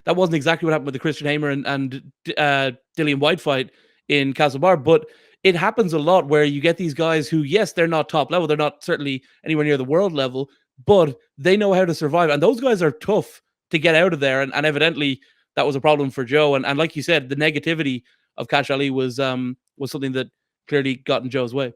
that wasn't exactly what happened with the Christian Hamer and DIllian Whyte fight in Castlebar, but it happens a lot where you get these guys who, yes, they're not top level, they're not certainly anywhere near the world level, but they know how to survive, and those guys are tough to get out of there, and evidently that was a problem for Joe, and like you said, the negativity of Kash Ali was something that clearly got in Joe's way.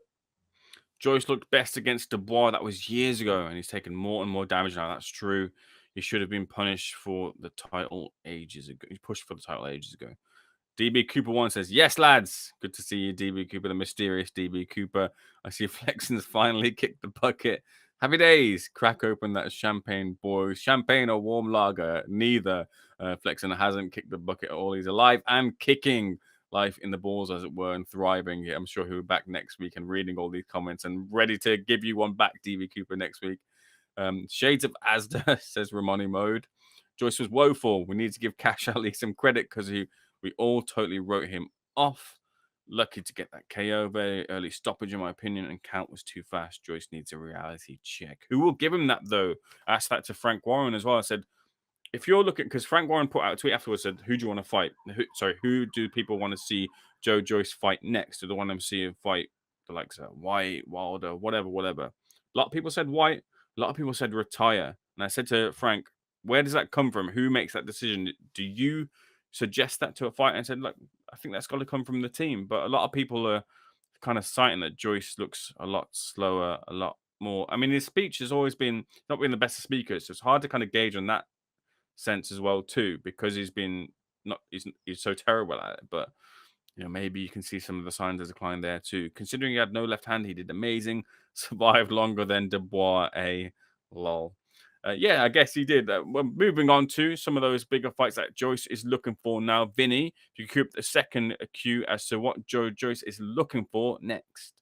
Joyce looked best against Dubois. That was years ago, and he's taken more and more damage now. That's true. He should have been punished for the title ages ago. He pushed for the title ages ago. DB Cooper 1 says, yes, lads. Good to see you, DB Cooper, the mysterious DB Cooper. I see Flexen's finally kicked the bucket. Happy days. Crack open that champagne, boys. Champagne or warm lager? Neither. Flexen hasn't kicked the bucket at all. He's alive and kicking life in the balls, as it were, and thriving. Yeah, I'm sure he'll be back next week and reading all these comments and ready to give you one back, DB Cooper, next week. Shades of Asda, says Romani Mode. Joyce was woeful. We need to give Kash Ali some credit because we all totally wrote him off. Lucky to get that KO. Very early stoppage, in my opinion, and count was too fast. Joyce needs a reality check. Who will give him that, though? I asked that to Frank Warren as well. I said, if you're looking, because Frank Warren put out a tweet afterwards, said, who do you want to fight? Who do people want to see Joe Joyce fight next? Do they want to see him fight the likes of White, Wilder, whatever? A lot of people said White. A lot of people said retire. And I said to Frank, where does that come from? Who makes that decision? Do you suggest that to a fighter? And I said, look, I think that's got to come from the team. But a lot of people are kind of citing that Joyce looks a lot slower, a lot more. I mean, his speech has always been not been the best of speakers. So it's hard to kind of gauge on that sense as well too, because he's so terrible at it. But maybe you can see some of the signs of decline there too. Considering he had no left hand, he did amazing. Survived longer than Dubois. Lol. Yeah, I guess he did. We're moving on to some of those bigger fights that Joyce is looking for now. Vinny, if you could the second cue as to what Joe Joyce is looking for next.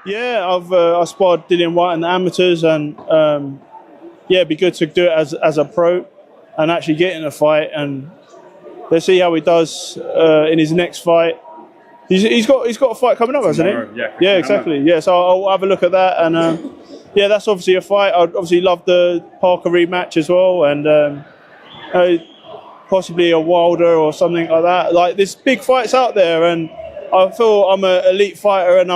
Yeah, I sparred DIllian Whyte in the amateurs, and it'd be good to do it as a pro and actually get in a fight, and let's see how he does in his next fight. He's got a fight coming up, hasn't he? Yeah, exactly. Yeah, so I'll have a look at that, and that's obviously a fight. I'd obviously love the Parker rematch as well, and possibly a Wilder or something like that. Like, there's big fights out there, and I feel I'm an elite fighter, and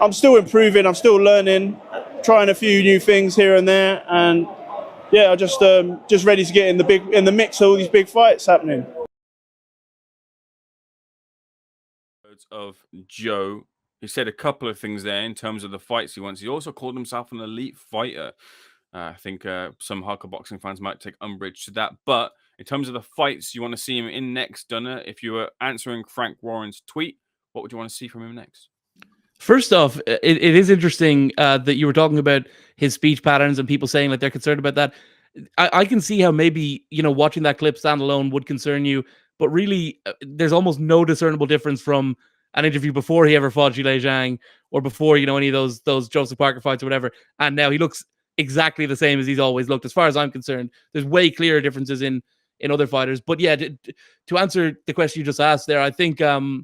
I'm still improving. I'm still learning, trying a few new things here and there, and I'm just ready to get in the mix of all these big fights happening. Of Joe, he said a couple of things there in terms of the fights he wants. He also called himself an elite fighter. I think some hardcore boxing fans might take umbrage to that, but in terms of the fights you want to see him in next, Dunner, if you were answering Frank Warren's tweet, what would you want to see from him next? First off, it is interesting that you were talking about his speech patterns and people saying like they're concerned about that. I can see how maybe, watching that clip standalone would concern you, but really there's almost no discernible difference from an interview before he ever fought Zhilei Zhang or before, any of those Joseph Parker fights or whatever. And now he looks exactly the same as he's always looked. As far as I'm concerned, there's way clearer differences in other fighters. But yeah, to answer the question you just asked there, I think the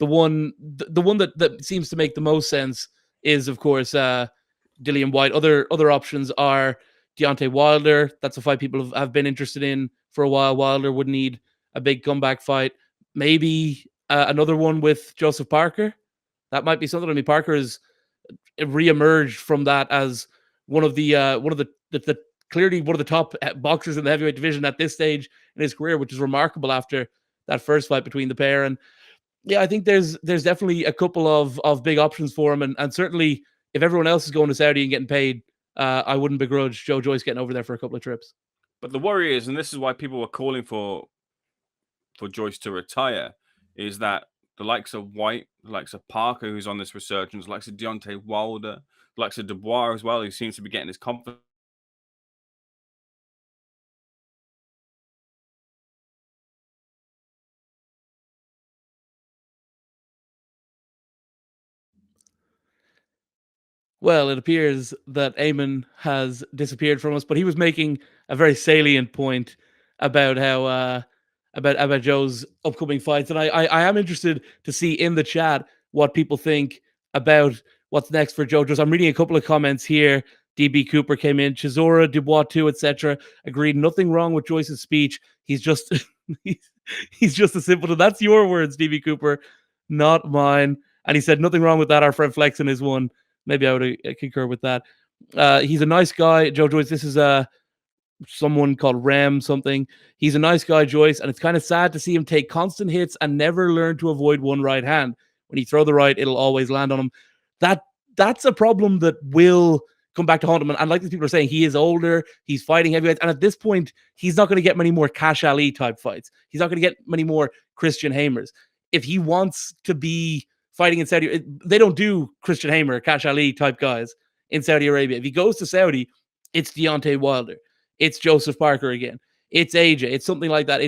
one that seems to make the most sense is, of course, DIllian Whyte. Other options are Deontay Wilder. That's a fight people have been interested in for a while. Wilder would need a big comeback fight. Maybe another one with Joseph Parker. That might be something. I mean, Parker has reemerged from that as one of the clearly one of the top boxers in the heavyweight division at this stage in his career, which is remarkable after that first fight between the pair. And yeah, I think there's definitely a couple of big options for him, and certainly if everyone else is going to Saudi and getting paid, I wouldn't begrudge Joe Joyce getting over there for a couple of trips. But the worry is, and this is why people were calling for Joyce to retire, is that the likes of White, the likes of Parker, who's on this resurgence, the likes of Deontay Wilder, the likes of Dubois as well, who seems to be getting his confidence. Well, it appears that Ayman has disappeared from us, but he was making a very salient point about how about Joe's upcoming fights, and I am interested to see in the chat what people think about what's next for Joe Joyce. I'm reading a couple of comments here DB Cooper came in, Chisora, Dubois too, etc. Agreed. Nothing wrong with Joyce's speech. He's just he's just a simpleton. That's your words, DB Cooper, not mine. And he said nothing wrong with that. Our friend Flexen is one. Maybe I would concur with that. He's a nice guy, Joe Joyce. This is someone called Rem something. He's a nice guy, Joyce, and it's kind of sad to see him take constant hits and never learn to avoid one right hand. When you throw the right, it'll always land on him. That's a problem that will come back to haunt him. And like these people are saying, he is older, he's fighting heavyweights, and at this point, he's not going to get many more Kash Ali type fights. He's not going to get many more Christian Hamers. If he wants to be fighting in Saudi, they don't do Christian Hamer, Kash Ali type guys in Saudi Arabia. If he goes to Saudi, it's Deontay Wilder. It's Joseph Parker again. It's AJ. It's something like that.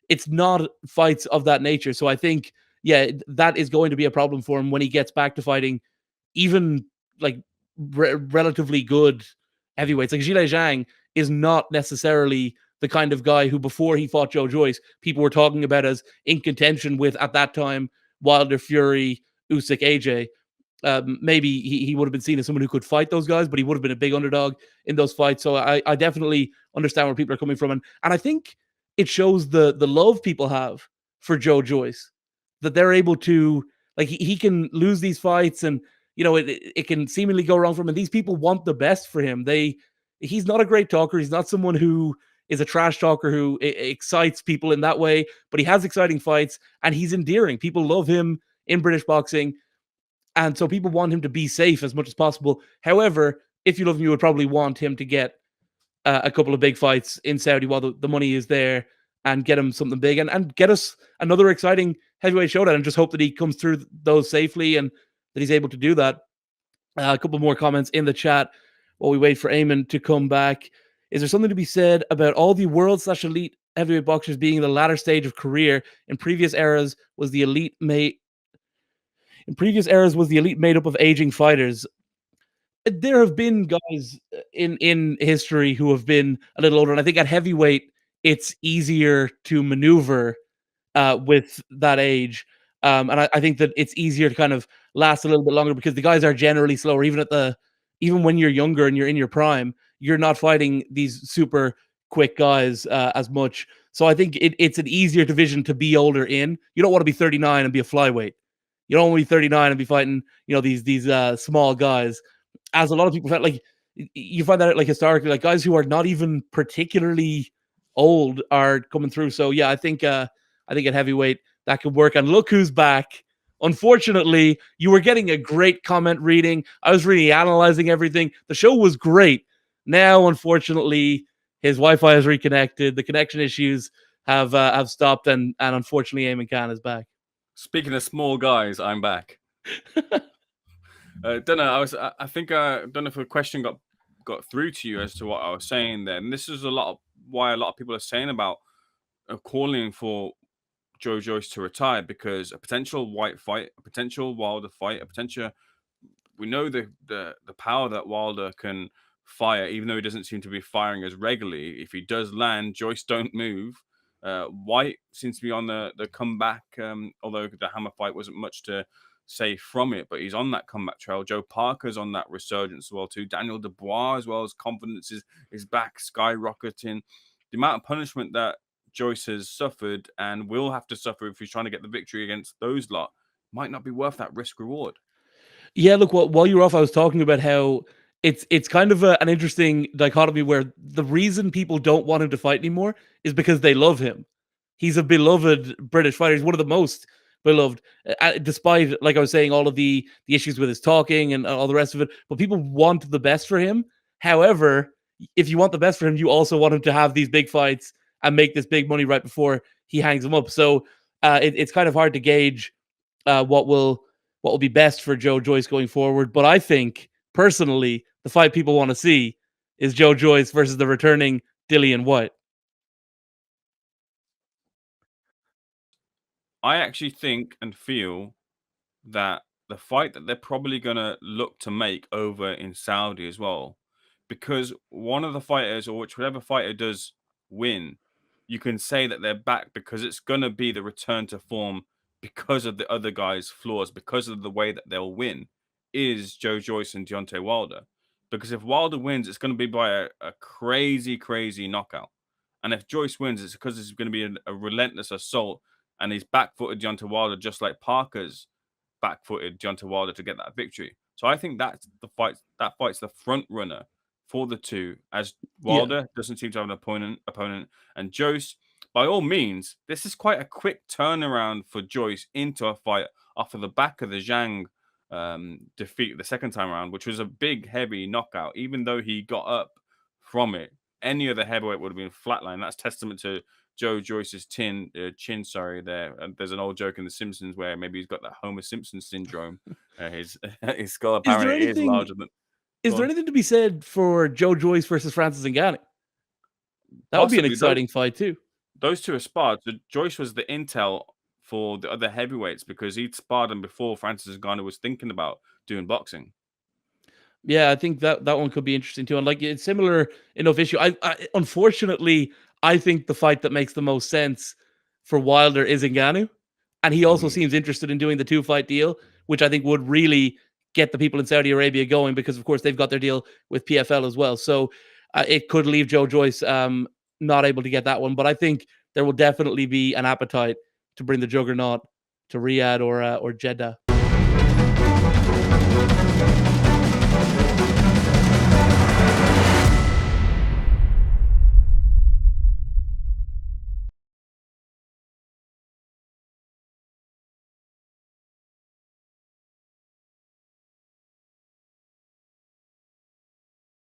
It's not fights of that nature. So I think, yeah, that is going to be a problem for him when he gets back to fighting even like relatively good heavyweights. Like Zhilei Zhang is not necessarily the kind of guy who, before he fought Joe Joyce, people were talking about as in contention with, at that time, Wilder, Fury, Usyk, AJ. Maybe he would have been seen as someone who could fight those guys, but he would have been a big underdog in those fights. So I definitely understand where people are coming from. And I think it shows the love people have for Joe Joyce, that they're able to, like, he can lose these fights and, you know, it can seemingly go wrong for him. And these people want the best for him. He's not a great talker. He's not someone who is a trash talker who excites people in that way, but he has exciting fights and he's endearing. People love him in British boxing. And so people want him to be safe as much as possible. However, if you love him, you would probably want him to get a couple of big fights in Saudi while the money is there, and get him something big and get us another exciting heavyweight showdown, and just hope that he comes through those safely and that he's able to do that. A couple more comments in the chat while we wait for Ayman to come back. Is there something to be said about all the world/elite heavyweight boxers being in the latter stage of career? In previous eras, was the elite made up of aging fighters? There have been guys in history who have been a little older, and I think at heavyweight it's easier to maneuver with that age. And I think that it's easier to kind of last a little bit longer because the guys are generally slower. Even when you're younger and you're in your prime, you're not fighting these super quick guys as much. So I think it's an easier division to be older in. You don't want to be 39 and be a flyweight. You don't want to be 39 and be fighting, you know, these small guys. As a lot of people fight, like, you find that, like, historically, like, guys who are not even particularly old are coming through. So yeah, I think at heavyweight that could work. And look who's back. Unfortunately, you were getting a great comment reading. I was really analyzing everything. The show was great. Now, unfortunately, his Wi-Fi has reconnected. The connection issues have stopped, and unfortunately, Ayman Khan is back. Speaking of small guys, I'm back. Don't know. I think don't know if a question got through to you as to what I was saying there. And this is why a lot of people are saying about calling for Joe Joyce to retire, because a potential Whyte fight, a potential Wilder fight, we know the power that Wilder can fire, even though he doesn't seem to be firing as regularly. If he does land, Joyce don't move. Whyte seems to be on the comeback, although the Hammer fight wasn't much to say from it, but he's on that comeback trail. Joe Parker's on that resurgence as well too. Daniel Dubois as well, as confidence is back, skyrocketing. The amount of punishment that Joyce has suffered and will have to suffer if he's trying to get the victory against those lot might not be worth that risk reward. Yeah, look, while you were off, I was talking about how it's kind of an interesting dichotomy where the reason people don't want him to fight anymore is because they love him. He's a beloved British fighter. He's one of the most beloved, despite, like I was saying, all of the issues with his talking and all the rest of it. But people want the best for him. However, if you want the best for him, you also want him to have these big fights and make this big money right before he hangs him up. So it's kind of hard to gauge what will be best for Joe Joyce going forward. But I think, personally, the fight people want to see is Joe Joyce versus the returning DIllian Whyte. I actually think and feel that the fight that they're probably going to look to make over in Saudi as well, because one of the fighters, or whichever fighter does win, you can say that they're back because it's going to be the return to form because of the other guy's flaws, because of the way that they'll win, is Joe Joyce and Deontay Wilder. because if Wilder wins, it's going to be by a crazy, crazy knockout. And if Joyce wins, it's because it's going to be a relentless assault, and he's back-footed Deontay Wilder just like Parker's back-footed Deontay Wilder to get that victory. So I think that's the fight. That fight's the front runner for the two, as Wilder doesn't seem to have an opponent, and Joyce, by all means, this is quite a quick turnaround for Joyce into a fight off of the back of the Zhang defeat the second time around, which was a big, heavy knockout. Even though he got up from it, any other heavyweight would have been flatline. That's testament to Joe Joyce's chin. There, and there's an old joke in The Simpsons where maybe he's got that Homer Simpson syndrome. His skull apparently is larger than. Is there anything to be said for Joe Joyce versus Francis Ngannou? That would be an exciting fight too. Those two are sparred. So Joyce was the intel for the other heavyweights because he'd sparred them before Francis Ngannou was thinking about doing boxing. Yeah, I think that one could be interesting too. And like, it's similar enough issue. I unfortunately, I think the fight that makes the most sense for Wilder is Ngannou. And he also seems interested in doing the 2-fight deal, which I think would really get the people in Saudi Arabia going, because of course they've got their deal with PFL as well. So it could leave Joe Joyce not able to get that one. But I think there will definitely be an appetite to bring the Juggernaut to Riyadh or Jeddah.